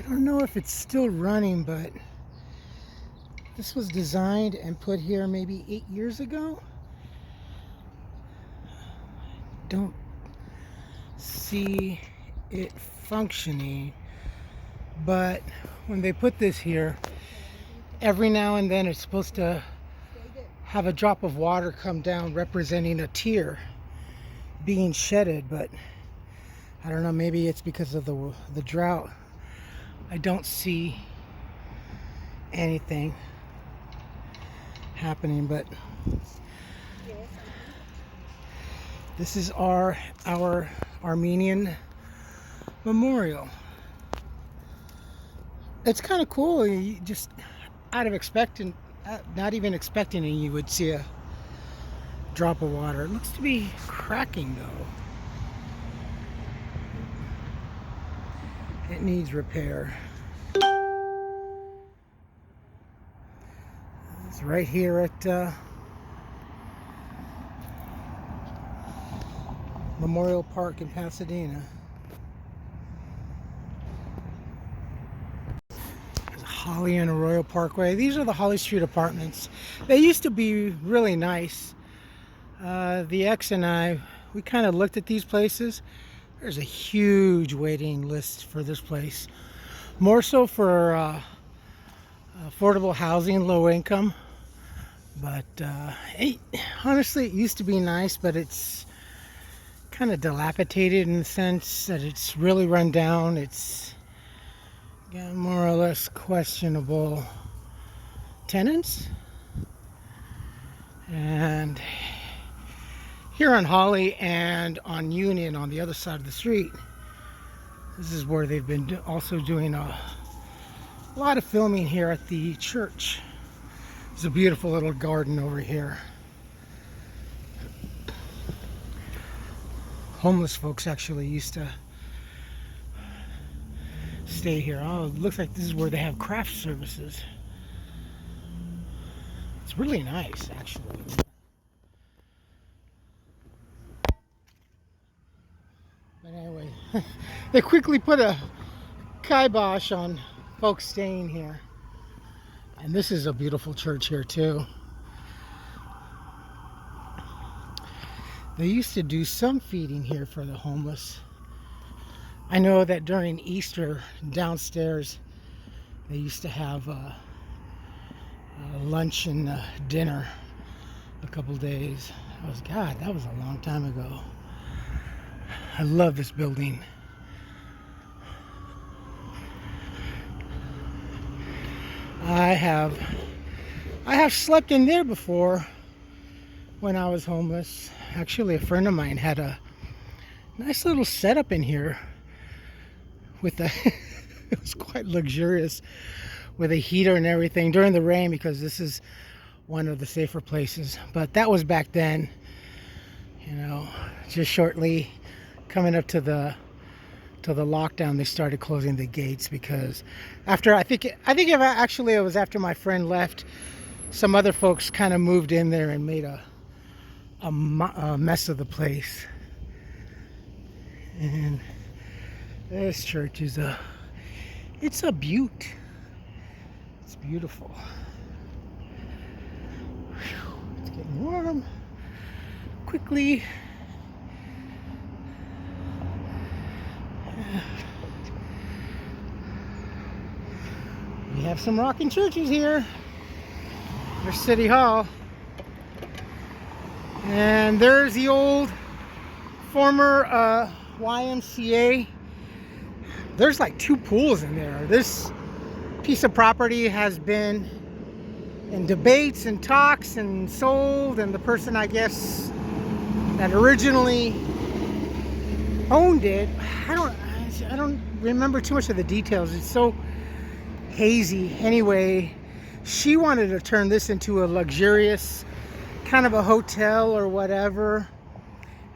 don't know if it's still running, but this was designed and put here maybe 8 years ago. Don't see it functioning, but when they put this here, every now and then it's supposed to have a drop of water come down representing a tear being shedded, but I don't know, maybe it's because of the drought. I don't see anything happening, but this is our Armenian memorial. It's kind of cool. You just not even expecting it, you would see a drop of water. It looks to be cracking though. It needs repair. It's right here at Memorial Park in Pasadena. There's a Holly and Arroyo Parkway. These are the Holly Street apartments. They used to be really nice. The ex and I, we kind of looked at these places. There's a huge waiting list for this place. More so for affordable housing, low income. But honestly, it used to be nice, but it's kind of dilapidated in the sense that it's really run down. It's got more or less questionable tenants. And here on Holly and on Union on the other side of the street, this is where they've been also doing a lot of filming here at the church. There's a beautiful little garden over here. Homeless folks actually used to stay here. Oh, it looks like this is where they have craft services. It's really nice, actually. But anyway, they quickly put a kibosh on folks staying here. And this is a beautiful church here too. They used to do some feeding here for the homeless. I know that during Easter downstairs they used to have lunch and dinner a couple days. That was a long time ago. I love this building. I have slept in there before when I was homeless. Actually, a friend of mine had a nice little setup in here with a it was quite luxurious with a heater and everything during the rain, because this is one of the safer places. But that was back then, you know, just shortly coming up to the lockdown. They started closing the gates because after I think it was after my friend left, some other folks kind of moved in there and made a mess of the place. And this church is it's a beaut. It's beautiful. Whew, it's getting warm quickly. We have some rocking churches here. There's City Hall. And there's the old former YMCA. There's like 2 pools in there. This piece of property has been in debates and talks and sold, and the person, I guess, that originally owned it, I don't remember too much of the details. It's so hazy. Anyway, she wanted to turn this into a luxurious kind of a hotel or whatever,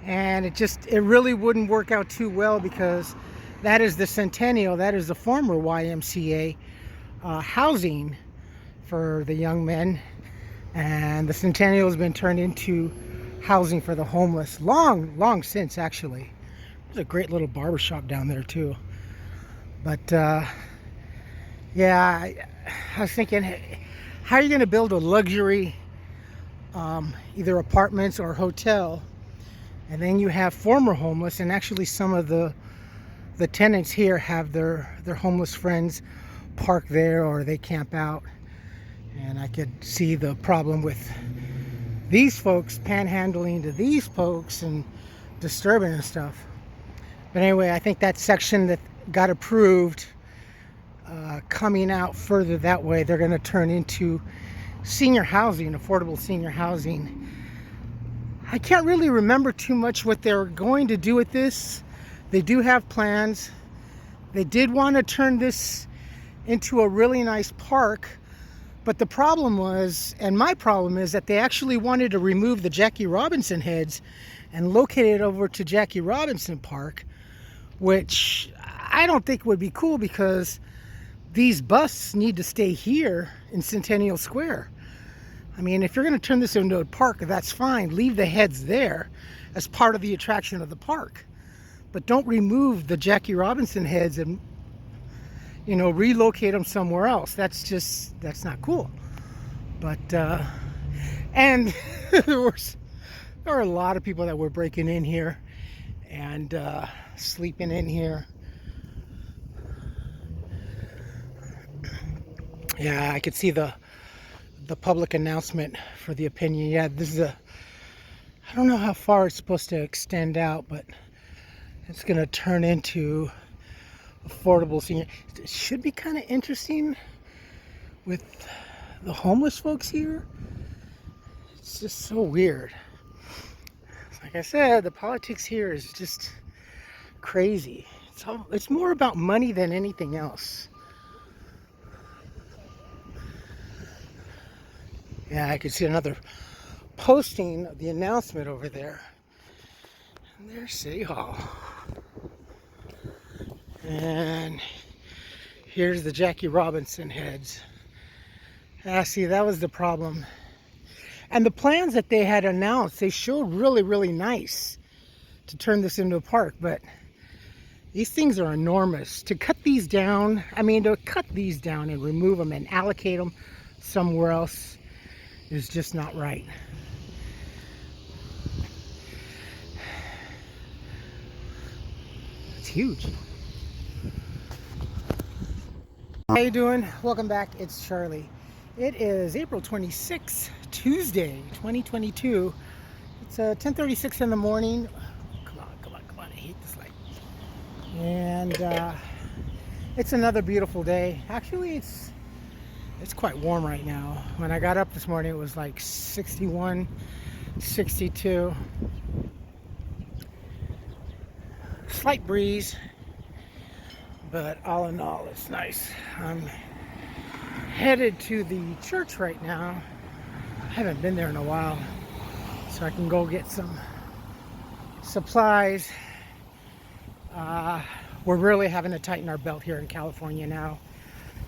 and it really wouldn't work out too well, because that is the Centennial, that is the former YMCA housing for the young men, and the Centennial has been turned into housing for the homeless long since. Actually, there's a great little barber shop down there too. But Yeah, I was thinking, how are you going to build a luxury, either apartments or hotel, and then you have former homeless, and actually some of the tenants here have their homeless friends park there or they camp out, and I could see the problem with these folks panhandling to these folks and disturbing and stuff. But anyway, I think that section that got approved, coming out further that way, they're going to turn into senior housing, affordable senior housing. I can't really remember too much what they're going to do with this. They do have plans. They did want to turn this into a really nice park, but the problem was, and my problem is, that they actually wanted to remove the Jackie Robinson heads and locate it over to Jackie Robinson Park, which I don't think would be cool, because these busts need to stay here in Centennial Square. I mean, if you're going to turn this into a park, that's fine. Leave the heads there as part of the attraction of the park. But don't remove the Jackie Robinson heads and, relocate them somewhere else. That's not cool. But, and there were a lot of people that were breaking in here and sleeping in here. Yeah, I could see the public announcement for the opinion. Yeah, this is I don't know how far it's supposed to extend out, but it's going to turn into affordable senior. It should be kind of interesting with the homeless folks here. It's just so weird. Like I said, the politics here is just crazy. It's more about money than anything else. Yeah, I could see another posting of the announcement over there. And there's City Hall. And here's the Jackie Robinson heads. See, that was the problem. And the plans that they had announced, they showed really, really nice to turn this into a park. But these things are enormous. To cut these down, to cut these down and remove them and allocate them somewhere else is just not right. It's huge. How you doing? Welcome back. It's Charlie. It is April 26th, Tuesday, 2022. It's 10:36 in the morning. Come on. I hate this light. And it's another beautiful day. Actually, it's quite warm right now. When I got up this morning, it was like 61, 62. Slight breeze, but all in all, it's nice. I'm headed to the church right now. I haven't been there in a while, so I can go get some supplies. We're really having to tighten our belt here in California now.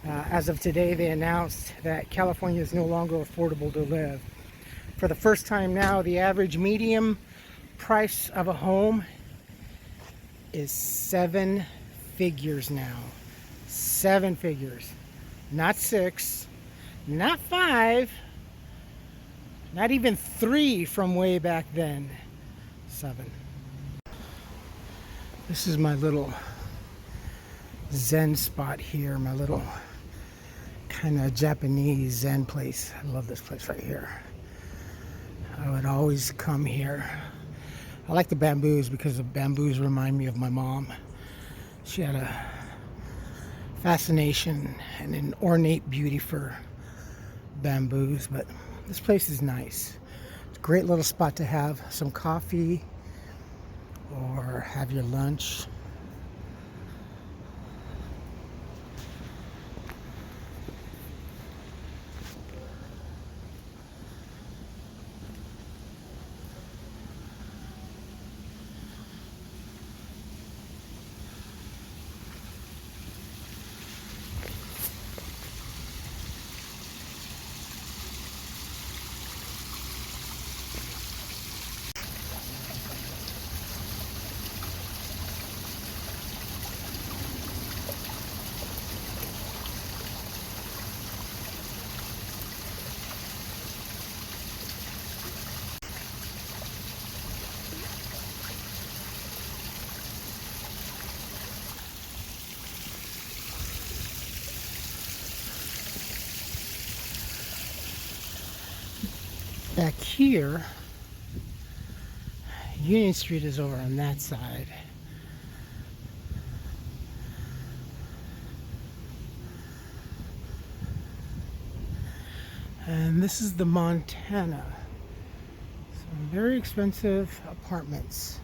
As of today, they announced that California is no longer affordable to live. For the first time now, the average medium price of a home is 7 figures now. 7 figures. Not 6, not 5, not even 3 from way back then. 7. This is my little Zen spot here, my little kind of Japanese Zen place. I love this place right here. I would always come here. I like the bamboos because the bamboos remind me of my mom. She had a fascination and an ornate beauty for bamboos, but this place is nice. It's a great little spot to have some coffee or have your lunch. back here, Union Street is over on that side. And this is the Montana. Some very expensive apartments.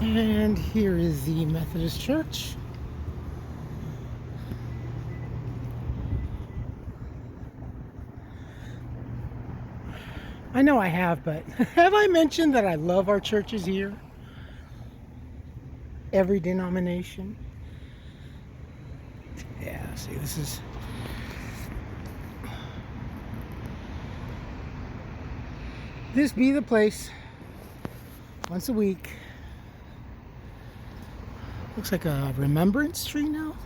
And here is the Methodist Church. I know I have, but have I mentioned that I love our churches here? Every denomination. Yeah, see, this is... This be the place once a week. Looks like a remembrance tree now,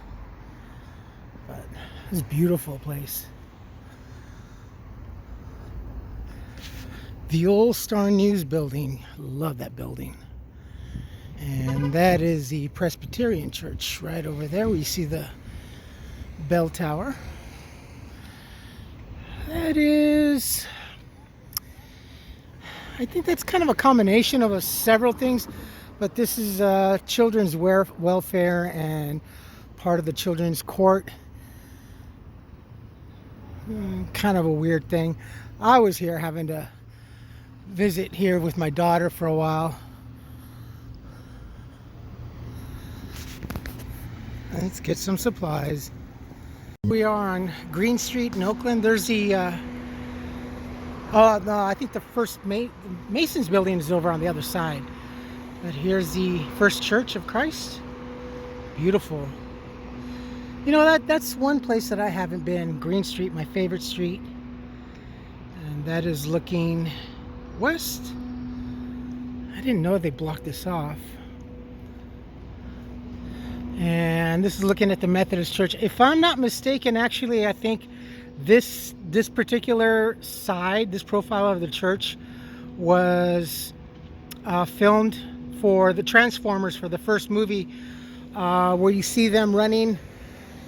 but it's a beautiful place. The Old Star News building, love that building. And that is the Presbyterian Church right over there where you see the bell tower. That is, I think that's kind of a combination of several things, but this is children's welfare and part of the children's court. Kind of a weird thing. I was here having to visit here with my daughter for a while. Let's get some supplies. We are on Green Street in Oakland. There's the no, I think the first Mason's building is over on the other side. But here's the First Church of Christ. Beautiful. You know, that's one place that I haven't been. Green Street, my favorite street. And that is looking west. I didn't know they blocked this off. And this is looking at the Methodist Church. If I'm not mistaken, actually, I think this particular side, this profile of the church, was filmed for the Transformers, for the first movie, where you see them running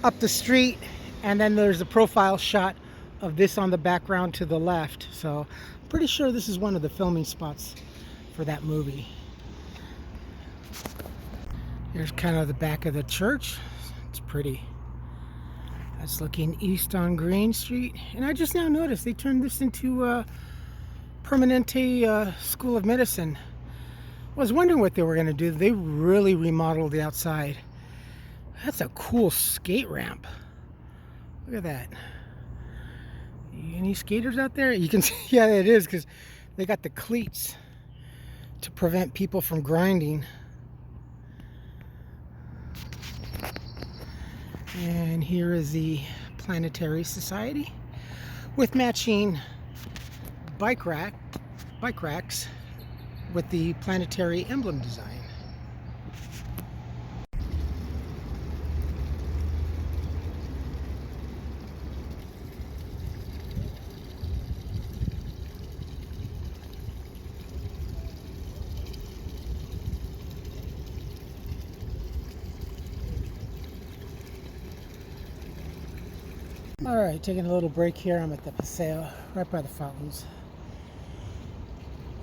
up the street, and then there's a profile shot of this on the background to the left. So I'm pretty sure this is one of the filming spots for that movie. Here's kind of the back of the church. It's pretty. That's looking east on Green Street. And I just now noticed they turned this into a Permanente School of Medicine. I was wondering what they were going to do. They really remodeled the outside. That's a cool skate ramp. Look at that. Any skaters out there? You can see, yeah, it is, because they got the cleats to prevent people from grinding. And here is the Planetary Society with matching bike racks with the planetary emblem design. Alright, taking a little break here. I'm at the Paseo, right by the fountains.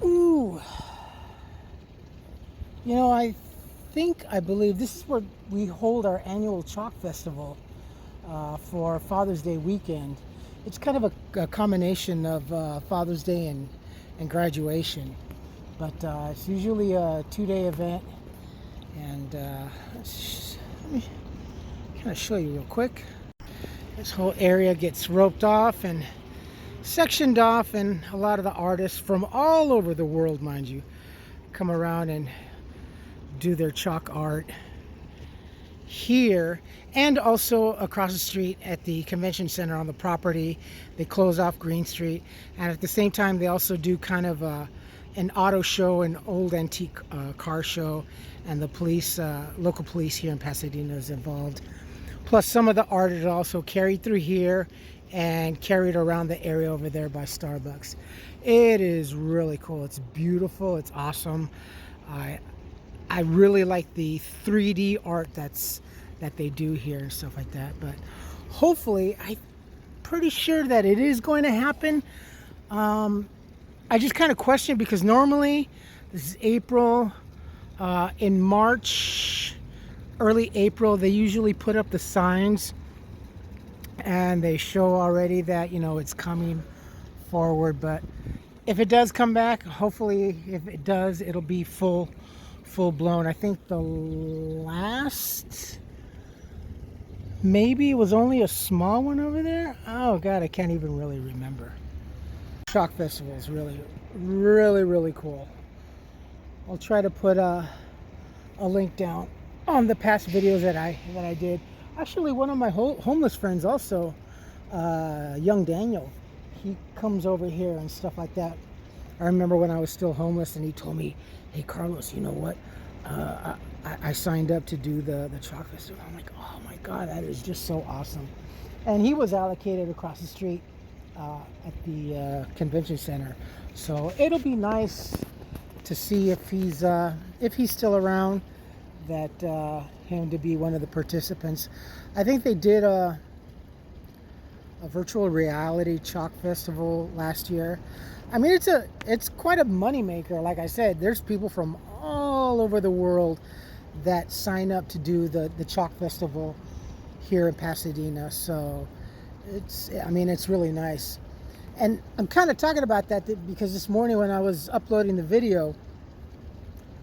Ooh. You know, I believe this is where we hold our annual Chalk Festival for Father's Day weekend. It's kind of a combination of Father's Day and graduation. But it's usually a 2-day event. And let me kind of show you real quick. This whole area gets roped off and sectioned off, and a lot of the artists from all over the world, mind you, come around and do their chalk art here, and also across the street at the convention center on the property. They close off Green Street, and at the same time they also do kind of an auto show, an old antique car show, and the police, local police here in Pasadena is involved. Plus some of the art is also carried through here and carried around the area over there by Starbucks. It is really cool. It's beautiful. It's awesome. I really like the 3D art that they do here and stuff like that. But hopefully, I'm pretty sure that it is going to happen. I just kind of question, because normally this is April. In March, early April, they usually put up the signs and they show already that, it's coming forward. But if it does come back, hopefully, if it does, it'll be full blown. I think the last, maybe it was only a small one over there. Oh God, I can't even really remember. Chalk Festival is really, really, really cool. I'll try to put a link down on the past videos that I did. Actually, one of my homeless friends also, young Daniel, he comes over here and stuff like that. I remember when I was still homeless, and he told me, "Hey Carlos, you know what? I signed up to do the Chalk Festival." I'm like, "Oh my God, that is just so awesome!" And he was allocated across the street at the convention center, so it'll be nice to see if he's still around, that him to be one of the participants. I think they did a virtual reality Chalk Festival last year. I mean, it's quite a moneymaker. Like I said, there's people from all over the world that sign up to do the Chalk Festival here in Pasadena. So it's really nice. And I'm kind of talking about that because this morning when I was uploading the video,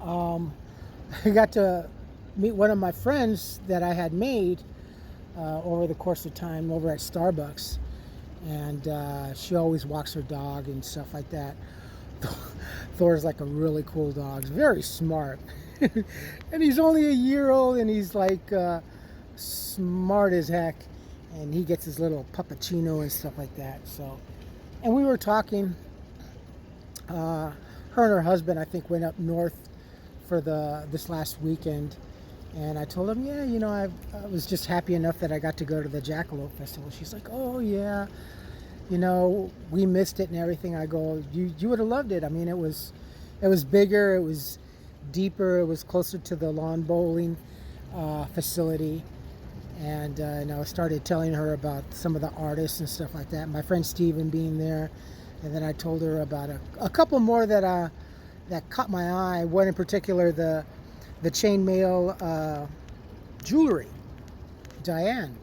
I got to meet one of my friends that I had made over the course of time over at Starbucks. And she always walks her dog and stuff like that. Thor's like a really cool dog. He's very smart. And he's only a year old, and he's like smart as heck. And he gets his little puppuccino and stuff like that. So, and we were talking. Her and her husband, I think, went up north for this last weekend. And I told him, yeah, I was just happy enough that I got to go to the Jackalope Festival. She's like, oh yeah, we missed it and everything. I go, you would have loved it. I mean, it was bigger, it was deeper, it was closer to the lawn bowling facility. And I started telling her about some of the artists and stuff like that. My friend Steven being there. And then I told her about a couple more that caught my eye. One in particular, the chainmail jewelry, Diane.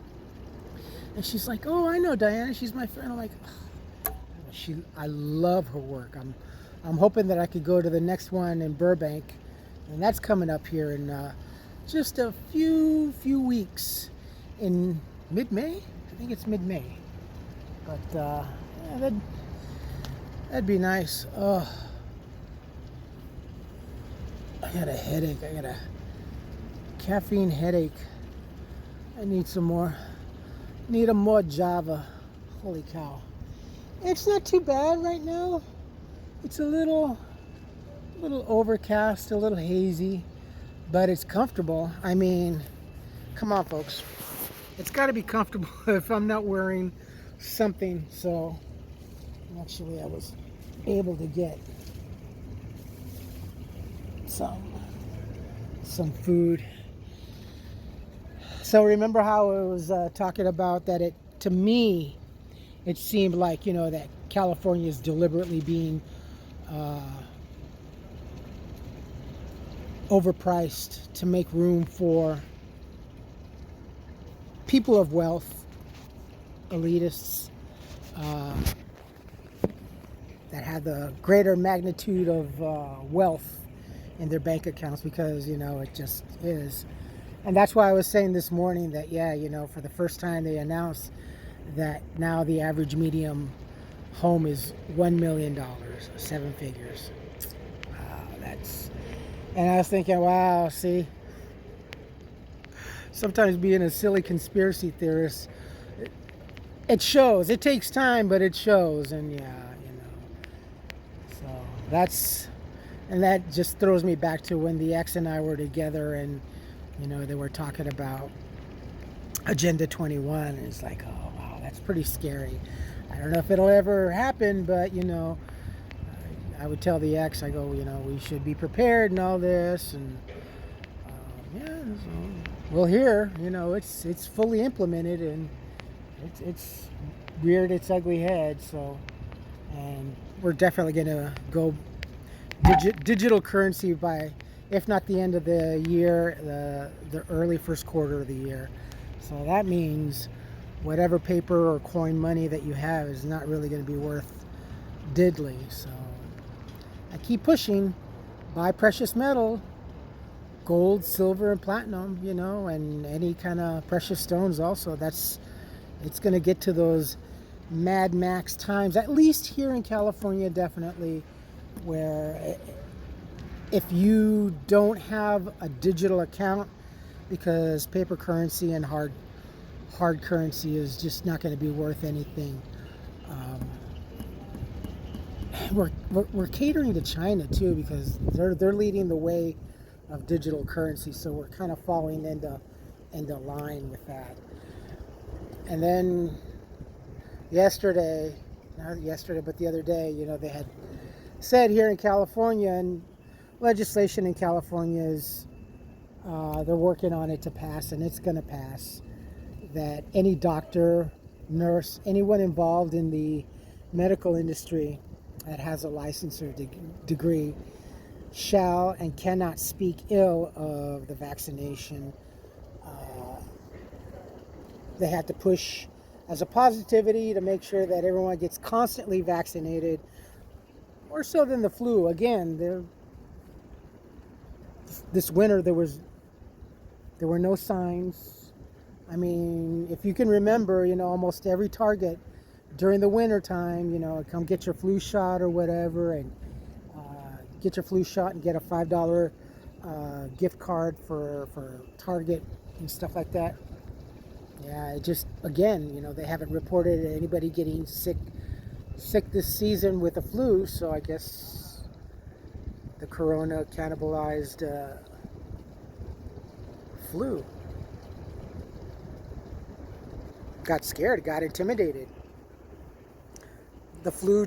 And she's like, oh, I know Diane, she's my friend. I'm like, oh, I love her work. I'm hoping that I could go to the next one in Burbank, and that's coming up here in just a few weeks, in mid-May. I think it's mid-May. But yeah, that'd be nice. Oh, I got a headache. I got a caffeine headache. I need some more. Need a more Java. Holy cow. It's not too bad right now. It's a little overcast, a little hazy, but it's comfortable. I mean, come on, folks. It's got to be comfortable if I'm not wearing something. So, actually, I was able to get some food. So remember how I was talking about that to me, it seemed like, that California is deliberately being overpriced to make room for people of wealth, elitists, that have the greater magnitude of wealth in their bank accounts, because it just is. And that's why I was saying this morning that for the first time they announced that now the average medium home is $1 million, 7 figures. Wow, and I was thinking, wow, see, sometimes being a silly conspiracy theorist, it shows. It takes time, but it shows. And so that just throws me back to when the ex and I were together, and they were talking about Agenda 21, and it's like, oh wow, that's pretty scary. I don't know if it'll ever happen, but I would tell the ex, I go, we should be prepared and all this, and Yeah, so, well, here, it's fully implemented, and it's reared its ugly head. So, and we're definitely going to go digital currency by, if not the end of the year, the early first quarter of the year. So that means whatever paper or coin money that you have is not really going to be worth diddly. So I keep pushing, buy precious metal, gold, silver, and platinum, and any kind of precious stones also. It's going to get to those Mad Max times, at least here in California, definitely, where if you don't have a digital account, because paper currency and hard currency is just not going to be worth anything. We're catering to China too, because they're leading the way of digital currency, so we're kind of falling into line with that. And then not yesterday, but the other day, they had said here in California, and legislation in California is they're working on it to pass, and it's going to pass, that any doctor, nurse, anyone involved in the medical industry that has a license or degree shall and cannot speak ill of the vaccination. They have to push as a positivity to make sure that everyone gets constantly vaccinated, more so than the flu. Again, this winter there were no signs. I mean, if you can remember, almost every Target during the winter time, come get your flu shot or whatever, and get your flu shot and get a $5 gift card for Target and stuff like that. Yeah, it just, again, they haven't reported anybody getting sick this season with the flu, so I guess the corona cannibalized flu. Got scared, got intimidated. The flu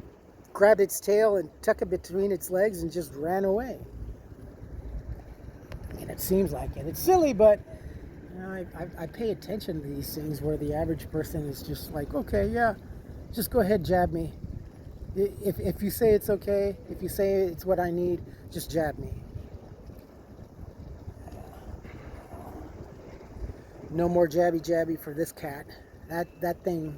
grabbed its tail and tucked it between its legs and just ran away. I mean, it seems like it. It's silly, but I pay attention to these things where the average person is just like, okay, yeah, just go ahead, jab me. If you say it's okay, if you say it's what I need, just jab me. No more jabby for this cat. That thing,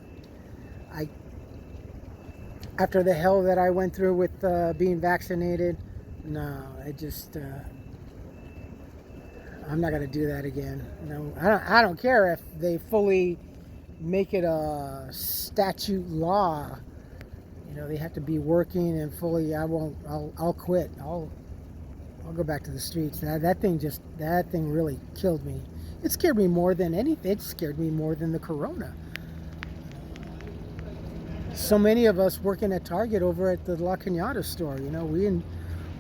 after the hell that I went through with being vaccinated, no, I'm not gonna do that again. I don't care if they fully make it a statute law. They have to be working and fully. I'll quit. I'll go back to the streets. That thing really killed me. It scared me more than anything. It scared me more than the corona. So many of us working at Target over at the La Cañada store, we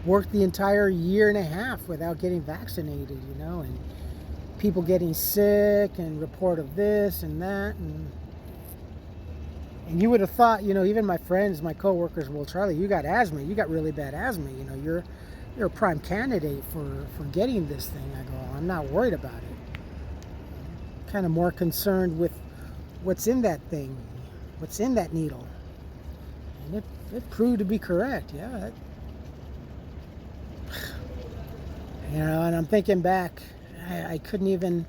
worked the entire year and a half without getting vaccinated, and people getting sick and report of this and that, and you would have thought, even my friends, my coworkers, well, Charlie, you got asthma, you got really bad asthma, you're a prime candidate for getting this thing. I go, I'm not worried about it. I'm kind of more concerned with what's in that thing, what's in that needle. And it proved to be correct. Yeah. And I'm thinking back, I couldn't even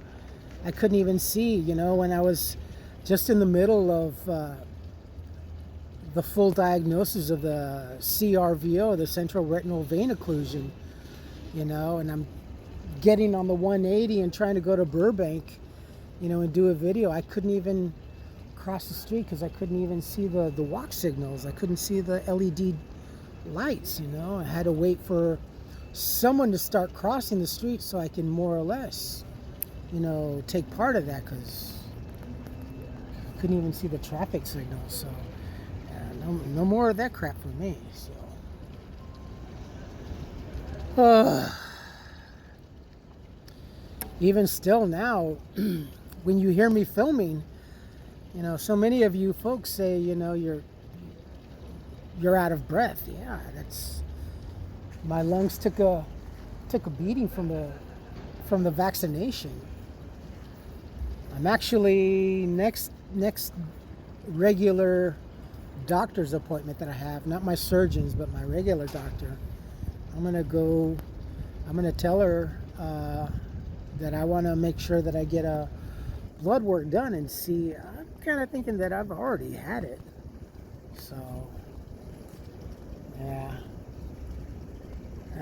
see, when I was just in the middle of the full diagnosis of the CRVO, the central retinal vein occlusion, and I'm getting on the 180 and trying to go to Burbank, and do a video. I couldn't even cross the street because I couldn't even see the walk signals. I couldn't see the LED lights, I had to wait for someone to start crossing the street so I can more or less, take part of that, because I couldn't even see the traffic signals. So no more of that crap for me. So even still now, when you hear me filming, so many of you folks say, you're out of breath. Yeah, my lungs took a beating from from the vaccination. I'm actually next regular doctor's appointment that I have, not my surgeon's, but my regular doctor. I'm gonna tell her that I want to make sure that I get a blood work done and see. I'm kind of thinking that I've already had it, so yeah,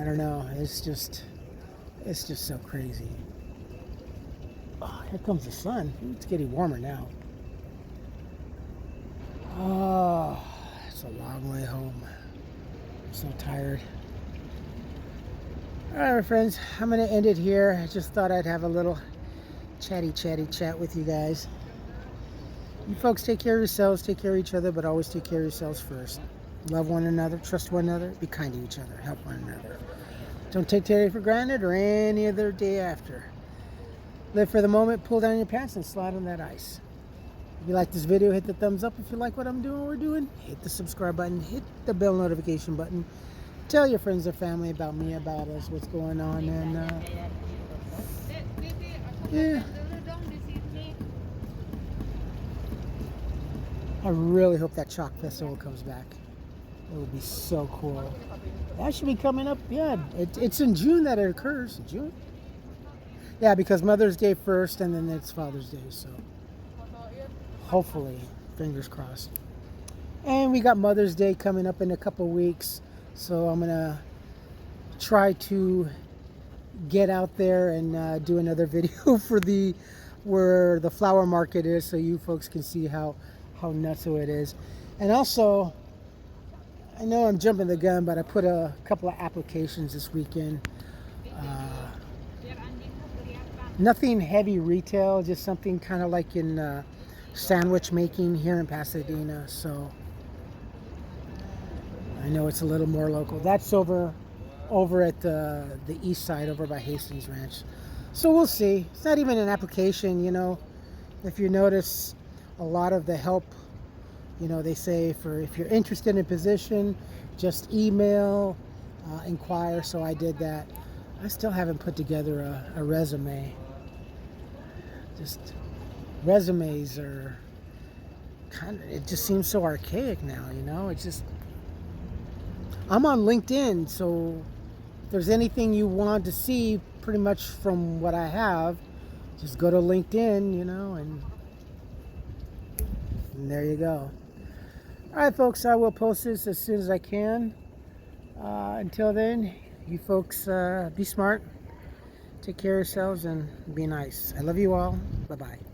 I don't know. It's just so crazy. Oh, here comes the sun. It's getting warmer now. Oh, it's a long way home. I'm so tired. All right, my friends, I'm going to end it here. I just thought I'd have a little chatty chat with you guys. You folks take care of yourselves, take care of each other, but always take care of yourselves first. Love one another, trust one another, be kind to each other, help one another. Don't take today for granted or any other day after. Live for the moment, pull down your pants, and slide on that ice. If you like this video, hit the thumbs up. If you like what I'm doing, we're doing, hit the subscribe button, hit the bell notification button. Tell your friends and family about me, about us, what's going on, and yeah. I really hope that Chalk Festival comes back. It would be so cool. That should be coming up. Yeah, it's in June that it occurs. June? Yeah, because Mother's Day first, and then it's Father's Day, so hopefully, fingers crossed. And we got Mother's Day coming up in a couple weeks, so I'm gonna try to get out there and do another video for where the flower market is, so you folks can see how nutso it is. And also, I know I'm jumping the gun, but I put a couple of applications this weekend. Nothing heavy retail, just something kind of like in sandwich making here in Pasadena. So I know it's a little more local. That's over at the east side, over by Hastings Ranch. So we'll see. It's not even an application, you know. If you notice, a lot of the help, you know, they say if you're interested in a position, just email, inquire. So I did that. I still haven't put together a resume. Just resumes are it just seems so archaic now, you know. It's just, I'm on LinkedIn, so if there's anything you want to see pretty much from what I have, just go to LinkedIn, you know, and there you go. All right, folks, I will post this as soon as I can. Until then, you folks be smart, take care of yourselves, and be nice. I love you all. Bye-bye.